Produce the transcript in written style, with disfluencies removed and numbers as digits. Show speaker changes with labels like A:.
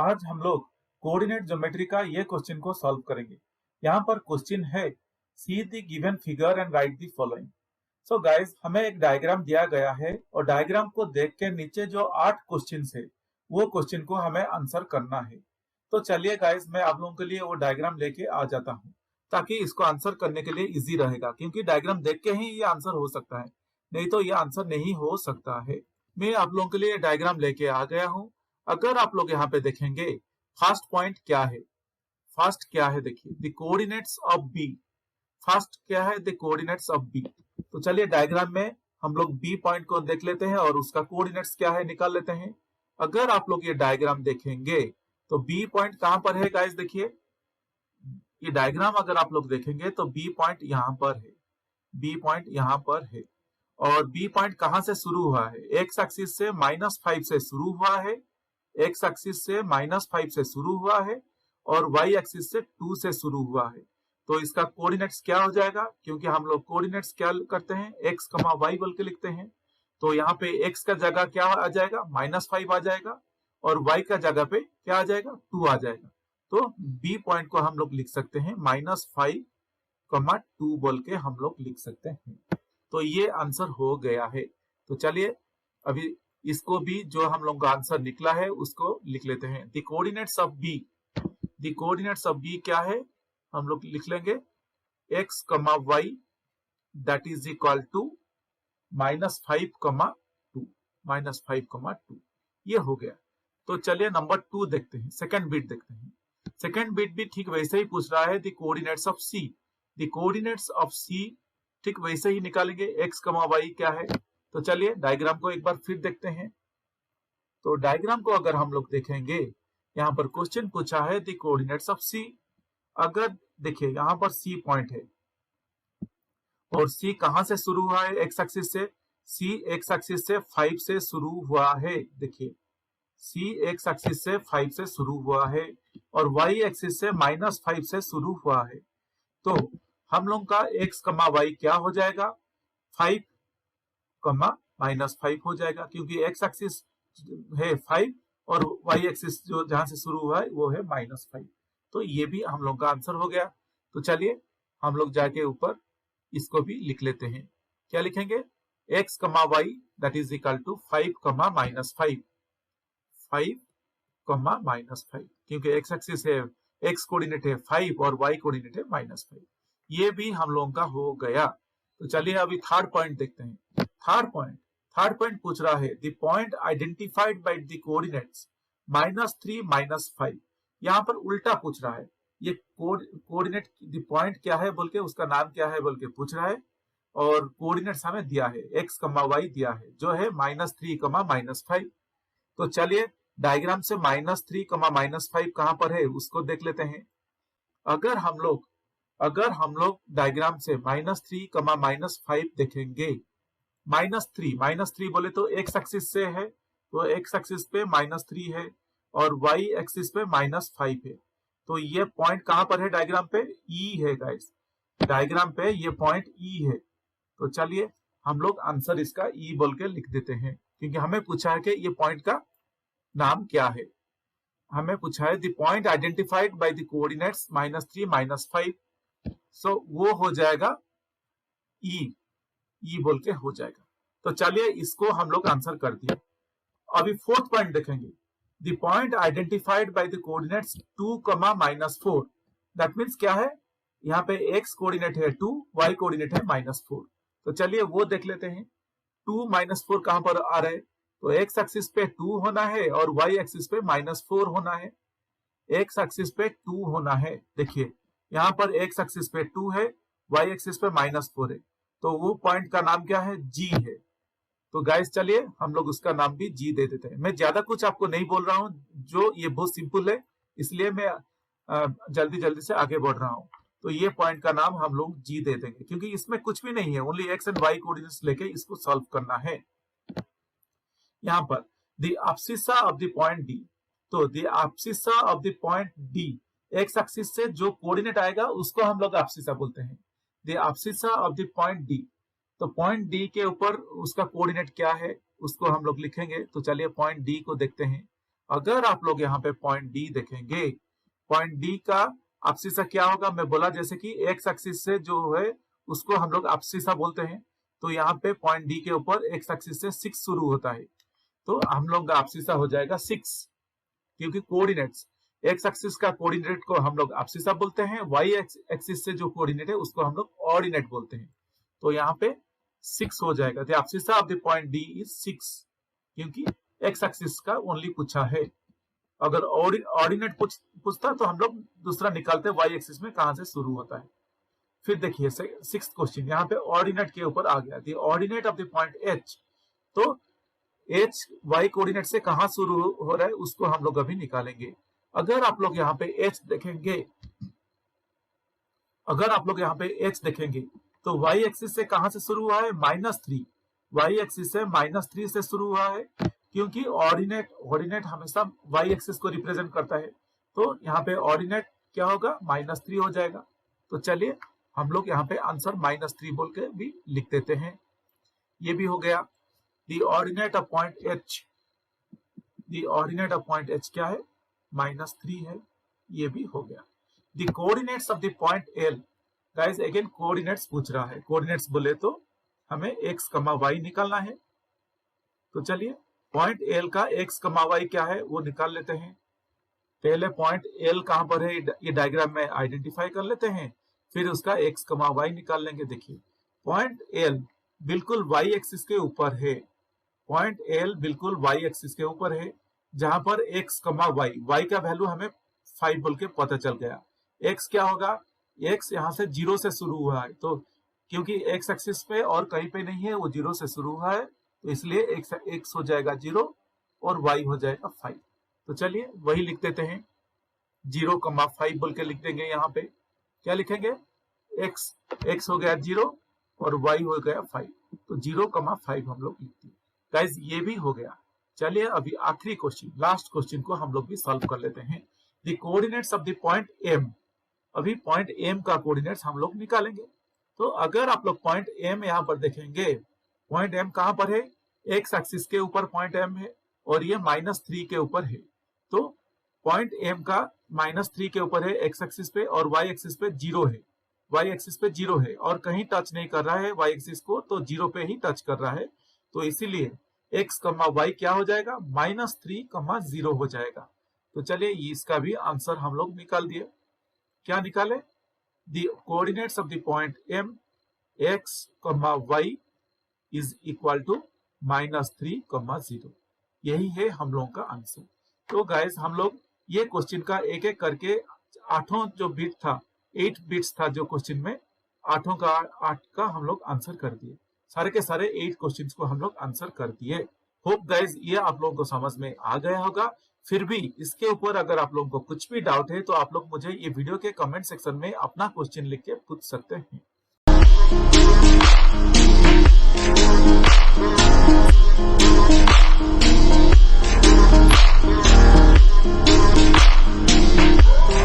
A: आज हम लोग कोऑर्डिनेट ज्योमेट्री का ये क्वेश्चन को सॉल्व करेंगे। यहाँ पर क्वेश्चन है see the given figure and right the following. So guys, हमें एक डायग्राम दिया गया है और डायग्राम को देख के नीचे जो 8 क्वेश्चन है वो क्वेश्चन को हमें आंसर करना है। तो चलिए गाइस, मैं आप लोगों के लिए वो डायग्राम लेके आ जाता हूँ ताकि इसको आंसर करने के लिए इजी रहेगा, क्योंकि डायग्राम देख के ही ये आंसर हो सकता है, नहीं तो ये आंसर नहीं हो सकता है। मैं आप लोगों के लिए डायग्राम लेके आ गया हूँ। अगर आप लोग यहाँ पे देखेंगे फर्स्ट पॉइंट क्या है, फर्स्ट क्या है देखिए, the coordinates of B. First क्या है, द कोऑर्डिनेट्स ऑफ बी। तो चलिए डायग्राम में हम लोग बी पॉइंट को देख लेते हैं और उसका कोऑर्डिनेट्स क्या है निकाल लेते हैं। अगर आप लोग ये डायग्राम देखेंगे तो बी पॉइंट कहां पर है गाइस, देखिए ये डायग्राम अगर आप लोग देखेंगे तो बी पॉइंट यहां पर है, बी पॉइंट यहां पर है। और बी पॉइंट कहां से शुरू हुआ है, एक्स एक्सिस से -5 से शुरू हुआ है, एक्स एक्सिस से -5 से शुरू हुआ है और वाई एक्सिस से 2 से शुरू हुआ है। तो इसका कोऑर्डिनेट्स क्या हो जाएगा, क्योंकि हम लोग कोऑर्डिनेट्स क्या करते हैं, एक्स कमा वाई बोल के लिखते हैं। तो यहाँ पे एक्स का जगह क्या आ जाएगा, -5 आ जाएगा और वाई का जगह पे क्या आ जाएगा, 2 आ जाएगा। तो बी पॉइंट को हम लोग लिख सकते हैं -5, 2 बोल के हम लोग लिख सकते हैं। तो ये आंसर हो गया है। तो चलिए अभी इसको भी जो हम लोग का आंसर निकला है उसको लिख लेते हैं। The coordinates of B, the coordinates of B क्या है, हम लोग लिख लेंगे x, y that is equal to -5, 2, -5, 2। ये हो गया। तो चलिए नंबर 2 देखते हैं, सेकंड बिट देखते हैं। सेकंड बिट भी ठीक वैसे ही पूछ रहा है, the coordinates of C. The coordinates of C ठीक वैसे ही निकालेंगे, x, y क्या है। तो चलिए डायग्राम को एक बार फिर देखते हैं। तो डायग्राम को अगर हम लोग देखेंगे, यहाँ पर क्वेश्चन पूछा है द कोऑर्डिनेट्स ऑफ सी। अगर देखिए यहाँ पर सी पॉइंट है और सी कहां से शुरू हुआ है, एक्स एक्सिस से। सी एक्स एक्सिस से 5 से शुरू हुआ है, देखिए सी एक्स एक्सिस से 5 से शुरू हुआ है और वाई एक्सिस से -5 से शुरू हुआ है। तो हम लोग का x, y क्या हो जाएगा, 5, -5 हो जाएगा, क्योंकि x एक्सिस है 5 और y एक्सिस जो जहां से शुरू हुआ है वो है -5। तो ये भी हम लोग का आंसर हो गया। तो चलिए हम लोग जाके ऊपर इसको भी लिख लेते हैं। क्या लिखेंगे, x, y that is equal to 5, -5, 5, -5, क्योंकि x एक्सिस है, x कोऑर्डिनेट है 5 और y कोऑर्डिनेट है -5। ये भी हम लोगों का हो गया। तो चलिए अभी थर्ड पॉइंट देखते हैं। थर्ड पॉइंट पूछ रहा है, the point identified by the coordinates -3, -5। यहाँ पर उल्टा पूछ रहा है, ये कोऑर्डिनेट द पॉइंट क्या है बोल के, उसका नाम क्या है बोल के पूछ रहा है और कोऑर्डिनेट्स हमें दिया है, x, y दिया है जो है -3, -5। तो चलिए डायग्राम से -3, -5 कहां पर है उसको देख लेते हैं। अगर हम लोग डायग्राम से -3, -5 देखेंगे, -3 बोले तो एक्स एक्सिस से है, तो एक्स एक्सिस पे -3 है और वाई एक्सिस पे -5 है। तो ये पॉइंट कहां पर है डायग्राम पे, ई है गाइस, डायग्राम पे ये पॉइंट ई है। तो चलिए हम लोग आंसर इसका ई बोल के लिख देते हैं, क्योंकि हमें पूछा है कि ये पॉइंट का नाम क्या है। हमें पूछा है the point identified by the coordinates -3, -5। सो वो हो जाएगा ई बोल के हो जाएगा। तो चलिए इसको हम लोग आंसर कर दिए। अभी फोर्थ पॉइंट देखेंगे, the point identified by the coordinates 2, -4। That means क्या है, यहाँ पे x कोऑर्डिनेट है 2, y कोऑर्डिनेट है -4। तो चलिए वो देख लेते हैं। 2, -4 कहां पर आ रहे हैं, तो x एक्सिस पे 2 होना है और y एक्सिस पे -4 होना है। x एक्सिस पे 2 होना है, देखिए यहाँ पर x एक्सिस पे 2 है, y एक्सिस पे -4 है। तो वो पॉइंट का नाम क्या है, जी है। तो गाइस चलिए हम लोग उसका नाम भी जी दे देते हैं। मैं ज्यादा कुछ आपको नहीं बोल रहा हूं, जो ये बहुत सिंपल है, इसलिए मैं जल्दी से आगे बढ़ रहा हूं। तो ये पॉइंट का नाम हम लोग जी दे देंगे, क्योंकि इसमें कुछ भी नहीं है, only X and Y coordinates लेके इसको सॉल्व करना है। यहाँ पर the abscissa of the point D, तो the abscissa of the point D, X axis से जो कोऑर्डिनेट आएगा उसको हम लोग एब्सिसा बोलते हैं। The abscissa of the point D, तो पॉइंट डी के ऊपर उसका कोऑर्डिनेट क्या है उसको हम लोग लिखेंगे। तो चलिए पॉइंट डी को देखते हैं। अगर आप लोग यहाँ पे पॉइंट डी देखेंगे, पॉइंट डी का अब्सिसा क्या होगा, मैं बोला जैसे कि एक्स एक्सिस से जो है उसको हम लोग अब्सिसा बोलते हैं। तो यहाँ पे पॉइंट डी के ऊपर एक्स एक्सिस से 6 शुरू होता है, तो हम लोग का अब्सिसा हो जाएगा 6, क्योंकि कोऑर्डिनेट्स एक्स एक्सिस का कोऑर्डिनेट को हम लोग अब्सिसा बोलते हैं, वाई एक्सिस से जो कोऑर्डिनेट है उसको हम लोग ऑर्डिनेट बोलते हैं। तो यहाँ पे 6 हो जाएगा। The abscissa of the point D is 6, क्योंकि एक्स एक्सिस का ओनली पूछा है। अगर ऑर्डिनेट पूछता तो हम लोग दूसरा निकालते वाई एक्सिस में कहां से शुरू होता है। फिर देखिए 6th क्वेश्चन, यहाँ पे ऑर्डिनेट के ऊपर आ गया। The ordinate of the point H, तो एच वाई कोऑर्डिनेट से कहां शुरू हो रहा है उसको हम लोग अभी निकालेंगे। अगर आप लोग यहाँ पे एच देखेंगे, अगर आप लोग यहाँ पे एच देखेंगे तो वाई एक्सिस से कहां से शुरू हुआ है, -3। वाई एक्सिस से -3 से शुरू हुआ है, क्योंकि ऑर्डिनेट हमेशा वाई एक्सिस को रिप्रेजेंट करता है। तो यहाँ पे ऑर्डिनेट क्या होगा, -3 हो जाएगा। तो चलिए हम लोग यहाँ पे आंसर -3 बोल के भी लिख देते हैं। ये भी हो गया। The ordinate of point H, the ordinate of point H क्या है, -3 है। ये भी हो गया। The coordinates of the point L, guys again coordinates पूछ रहा है। कोऑर्डिनेट्स बोले तो हमें x, y निकालना है। तो चलिए पॉइंट एल का x, y क्या है वो निकाल लेते हैं। पहले पॉइंट एल कहां पर है ये डायग्राम में आइडेंटिफाई कर लेते हैं, फिर उसका x, y निकाल लेंगे। देखिए पॉइंट एल बिल्कुल y एक्सिस के ऊपर है, पॉइंट एल बिल्कुल y एक्सिस के ऊपर है, जहां पर x, y का वैल्यू हमें 5 बोल के पता चल गया। x क्या होगा, x यहाँ से 0 से शुरू हुआ है, तो क्योंकि x एक्सिस पे और कहीं पे नहीं है, वो 0 से शुरू हुआ है, तो इसलिए x हो जाएगा 0 और y हो जाएगा 5। तो चलिए वही लिख देते हैं, 0,5 बोल के लिख देंगे। यहाँ पे क्या लिखेंगे, x हो गया 0 और y हो गया 5, तो 0,5 हम लोग लिखते हैं। गाइस ये भी हो गया। चलिए अभी आखिरी क्वेश्चन, लास्ट क्वेश्चन को हम लोग भी सॉल्व कर लेते हैं। The coordinates of the point M, अभी पॉइंट एम का कोऑर्डिनेट्स हम लोग निकालेंगे। तो अगर आप लोग पॉइंट एम यहाँ पर देखेंगे, पॉइंट एम कहां पर है, एक्स एक्सिस के ऊपर पॉइंट एम है और ये -3 के ऊपर है। तो पॉइंट एम का -3 के ऊपर है एक्स एक्सिस पे, और वाई एक्सिस पे 0 है, वाई एक्सिस पे 0 है और कहीं टच नहीं कर रहा है वाई एक्सिस को, तो 0 पे ही टच कर रहा है। तो इसीलिए x, y क्या हो जाएगा, -3, 0 हो जाएगा। तो चलिए इसका भी आंसर हम लोग निकाल दिए। क्या निकाले, the coordinates of the point m, x, y is equal to -3, 0। यही है हम लोगों का आंसर। तो गाइस हम लोग ये क्वेश्चन का एक एक करके 8 जो बिट था, 8 बिट्स था जो क्वेश्चन में, 8 का हम लोग आंसर कर दिए। सारे के सारे 8 क्वेश्चंस को हम लोग आंसर कर दिए। होप गाइस ये आप लोगों को समझ में आ गया होगा। फिर भी इसके ऊपर अगर आप लोगों को कुछ भी डाउट है तो आप लोग मुझे ये वीडियो के कमेंट सेक्शन में अपना क्वेश्चन लिख के पूछ सकते हैं।